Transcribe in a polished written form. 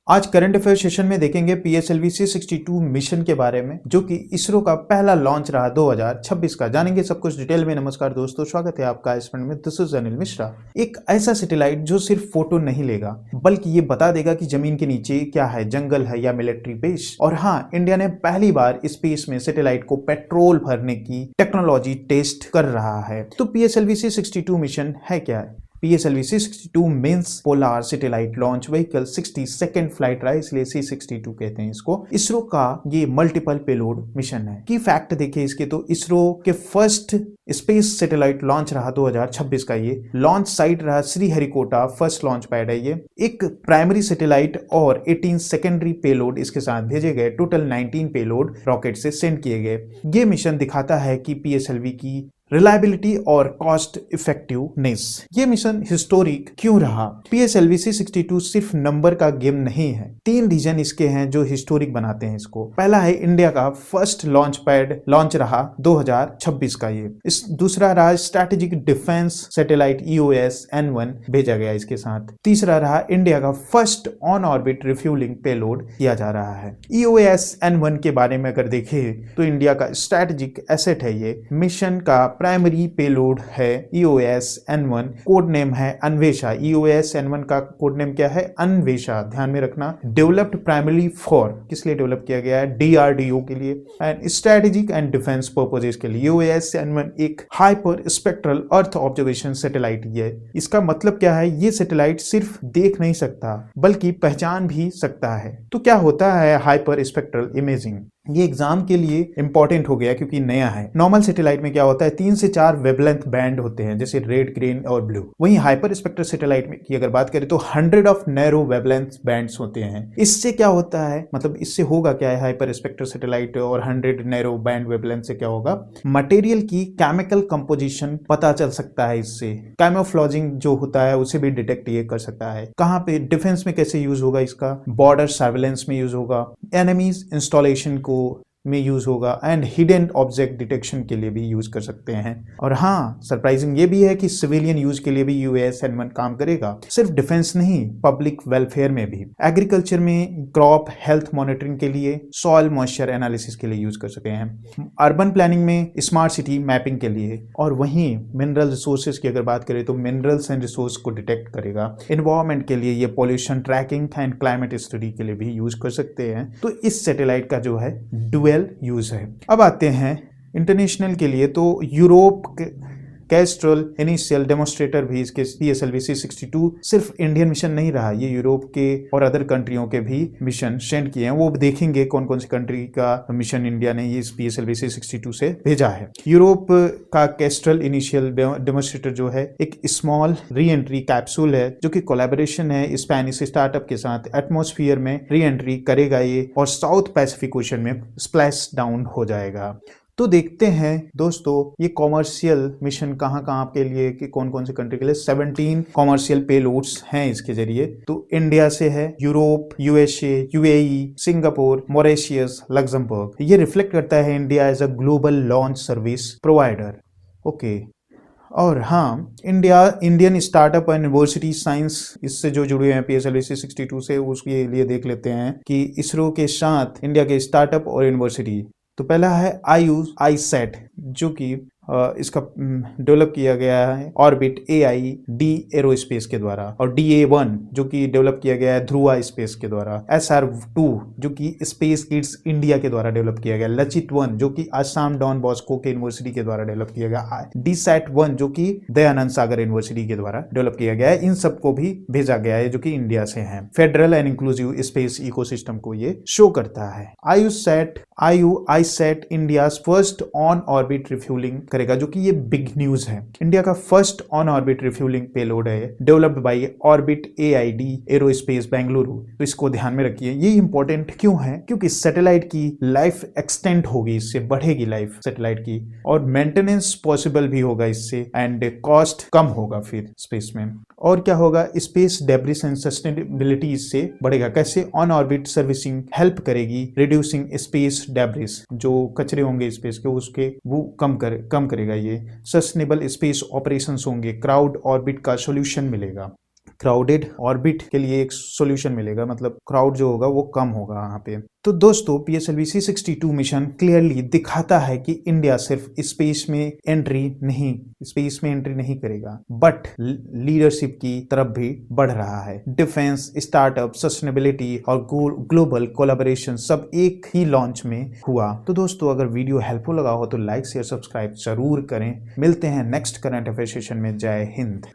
आज current affair session में देखेंगे PSLV C62 मिशन के बारे में, जो कि इसरो का पहला लॉन्च रहा 2026 का। जानेंगे सब कुछ डिटेल में। नमस्कार दोस्तों, स्वागत है आपका इस फ्रेंड में। This is Anil Mishra. एक ऐसा सैटेलाइट जो सिर्फ फोटो नहीं लेगा, बल्कि ये बता देगा कि जमीन के नीचे क्या है, जंगल है या मिलिट्री बेस। और हाँ, इंडिया ने पहली बार स्पेस में सैटेलाइट को पेट्रोल भरने की टेक्नोलॉजी टेस्ट कर रहा है। तो PSLV C62 मिशन है क्या? PSLV C62 means polar satellite launch vehicle 62nd flight रहा, इसलिए C62 कहते हैं इसको। इसरो का ये मल्टीपल पेलोड मिशन है। की फैक्ट देखिए इसके, तो इसरो के फर्स्ट स्पेस सैटेलाइट लॉन्च रहा 2026 का। ये लॉन्च साइट रहा श्रीहरिकोटा, फर्स्ट लॉन्च पैड है ये। एक प्राइमरी सैटेलाइट और 18 सेकेंडरी पेलोड इसके साथ भेजे गए। टोटल 19 पेलोड रॉकेट से सेंड किए गए। ये मिशन दिखाता है कि PSLV की रिलायबिलिटी और कॉस्ट इफेक्टिवनेस। ये मिशन हिस्टोरिक क्यों रहा? PSLV C62 सिर्फ नंबर का गेम नहीं है। 3 रीजन इसके हैं जो हिस्टोरिक बनाते हैं इसको। पहला है इंडिया का फर्स्ट लॉन्च पैड लॉन्च रहा 2026 का ये। इस दूसरा रहा strategic defence satellite EOS N1 भेजा गया इसके साथ। तीसरा रहा इंडिया का first on orbit refuelling payload किया जा रहा है। EOS N1 के बारे में अगर देखें तो इंडिया का स्ट्रैटेजिक एसेट है ये। मिशन का प्राइमरी पेलोड है EOS N1, कोड नेम है अन्वेषा। EOS N1 का कोड नेम क्या है? अन्वेषा, ध्यान में रखना। डेवलप्ड प्राइमरी फॉर, किस लिए डेवलप किया गया है? DRDO के लिए and strategic and defence purposes के लिए। EOS N1 एक hyper spectral earth observation satellite है। इसका मतलब क्या है? ये सैटेलाइट सिर्फ देख नहीं सकता, बल्कि पहचान भी सकता है। तो क्या होता है हाइपर स्पेक्ट्रल इमेजिंग? ये एग्जाम के लिए इंपॉर्टेंट हो गया क्योंकि नया है। नॉर्मल सैटेलाइट में क्या होता है, 3 से 4 वेवलेंथ बैंड होते हैं, जैसे रेड, ग्रीन और ब्लू। वहीं हाइपर स्पेक्ट्रल सैटेलाइट में की अगर बात करें तो 100 ऑफ नैरो वेवलेंथ बैंड्स होते हैं। इससे क्या होता है, मतलब इससे होगा क्या है हाइपर स्पेक्ट्रल सैटेलाइट और 100 नैरो बैंड वेवलेंथ से क्या होगा? मटेरियल की केमिकल कंपोजिशन पता चल सकता है। इससे कैमोफ्लॉजिंग जो होता है उसे भी डिटेक्ट ये कर सकता है। कहाँ पे डिफेंस में कैसे यूज होगा इसका? बॉर्डर सर्वेलेंस में यूज होगा, एनिमीज इंस्टॉलेशन को में यूज होगा एंड हिडन ऑब्जेक्ट डिटेक्शन के लिए भी यूज कर सकते हैं। और हाँ, सरप्राइजिंग ये भी है कि सिविलियन यूज के लिए भी EOS N1 काम करेगा। सिर्फ डिफेंस नहीं, पब्लिक वेलफेयर में भी। एग्रीकल्चर में क्रॉप हेल्थ मॉनिटरिंग के लिए, सॉइल मॉइस्चर एनालिसिस के लिए यूज कर सकते हैं। अर्बन प्लानिंग में स्मार्ट सिटी मैपिंग के लिए। और वहीं मिनरल रिसोर्सेज की अगर बात करें तो मिनरल्स एंड रिसोर्स को डिटेक्ट करेगा। एनवायरमेंट के लिए ये pollution tracking and climate study के लिए भी यूज कर सकते हैं। तो इस सैटेलाइट का जो है डुअल यूज है। अब आते हैं इंटरनेशनल के लिए, तो यूरोप कैस्ट्रल इनिशियल डेमोन्स्ट्रेटर भी इसके PSLV C62 सिर्फ इंडियन मिशन नहीं रहा, ये यूरोप के और अदर कंट्रियों के भी मिशन सेंड किए हैं। वो देखेंगे कौन कौन सी कंट्री का मिशन इंडिया ने इस PSLV C62 से भेजा है। यूरोप का कैस्ट्रल इनिशियल डेमोन्स्ट्रेटर जो है एक स्मॉल री एंट्री कैप्सूल है, जो कि कोलैबोरेशन है स्पेनिश स्टार्टअप के साथ। एटमॉस्फेयर में री एंट्री करेगा ये और साउथ पैसिफिक ओशन में स्प्लैश डाउन हो जाएगा। तो देखते हैं दोस्तों ये कॉमर्शियल मिशन कहाँ कहाँ आपके लिए, कि कौन कौन से कंट्री के लिए। 17 कॉमर्शियल पेलोड्स हैं इसके जरिए। तो इंडिया से है, Europe, USA, UAE, Singapore, Mauritius, Luxembourg. ये रिफ्लेक्ट करता है India as a global launch service provider. Okay. और हाँ, Indian startup and university science इससे जो जुड़े हैं PSLV C62 से, उसके लिए देख लेते हैं कि इसरो के साथ इंडिया के स्टार्टअप और यूनिवर्सिटी। तो पहला है ISAT, जो कि इसका डेवलप किया गया है ऑर्बिट AID एरोस्पेस के द्वारा। और DA1 जो कि डेवलप किया गया है ध्रुवा स्पेस के द्वारा। SR2 जो कि स्पेस किड्स इंडिया के द्वारा डेवलप किया गया। लचित 1 जो कि असम डॉन बॉस्को के यूनिवर्सिटी के द्वारा डेवलप किया गया। DSAT-1 जो कि दयानंद सागर यूनिवर्सिटी के द्वारा डेवलप किया गया है। इन सबको भी भेजा गया है जो कि इंडिया से है। Federal and inclusive space ecosystem को ये शो करता है। ISAT India first on orbit refuelling करेगा, जो कि ये बिग न्यूज है। इंडिया का first on orbit refuelling payload है, developed by Orbit AID Aerospace Bengaluru. तो इसको ध्यान में रखिए। ये इंपॉर्टेंट क्यों है? क्योंकि सैटेलाइट की लाइफ एक्सटेंड होगी, इससे बढ़ेगी लाइफ सैटेलाइट की, और मेंटेनेंस पॉसिबल भी होगा इससे, एंड कॉस्ट कम होगा फिर स्पेस में। और क्या होगा? स्पेस डेब्रिस एंड सस्टेनेबिलिटी इससे बढ़ेगा। कैसे? ऑन ऑर्बिट सर्विसिंग हेल्प करेगी रिड्यूसिंग स्पेस डेब्रिस, जो कचरे होंगे स्पेस के उसके वो कम करेगा ये। सस्टेनेबल स्पेस ऑपरेशंस होंगे, क्राउड ऑर्बिट का सॉल्यूशन मिलेगा। क्राउडेड ऑर्बिट के लिए एक सॉल्यूशन मिलेगा, मतलब क्राउड जो होगा वो कम होगा वहाँ पे। तो दोस्तों PSLV C62 मिशन क्लियरली दिखाता है कि इंडिया सिर्फ स्पेस में एंट्री नहीं करेगा, बट लीडरशिप की तरफ भी बढ़ रहा है। डिफेंस, स्टार्टअप, सस्टेनेबिलिटी और ग्लोबल कोलैबोरेशन सब एक ही लॉन्च में हुआ। तो दोस्तों अगर वीडियो हेल्पफुल लगा हो तो लाइक शेयर सब्सक्राइब जरूर करें। मिलते हैं नेक्स्ट करंट अफेयर सेशन में। जय हिंद।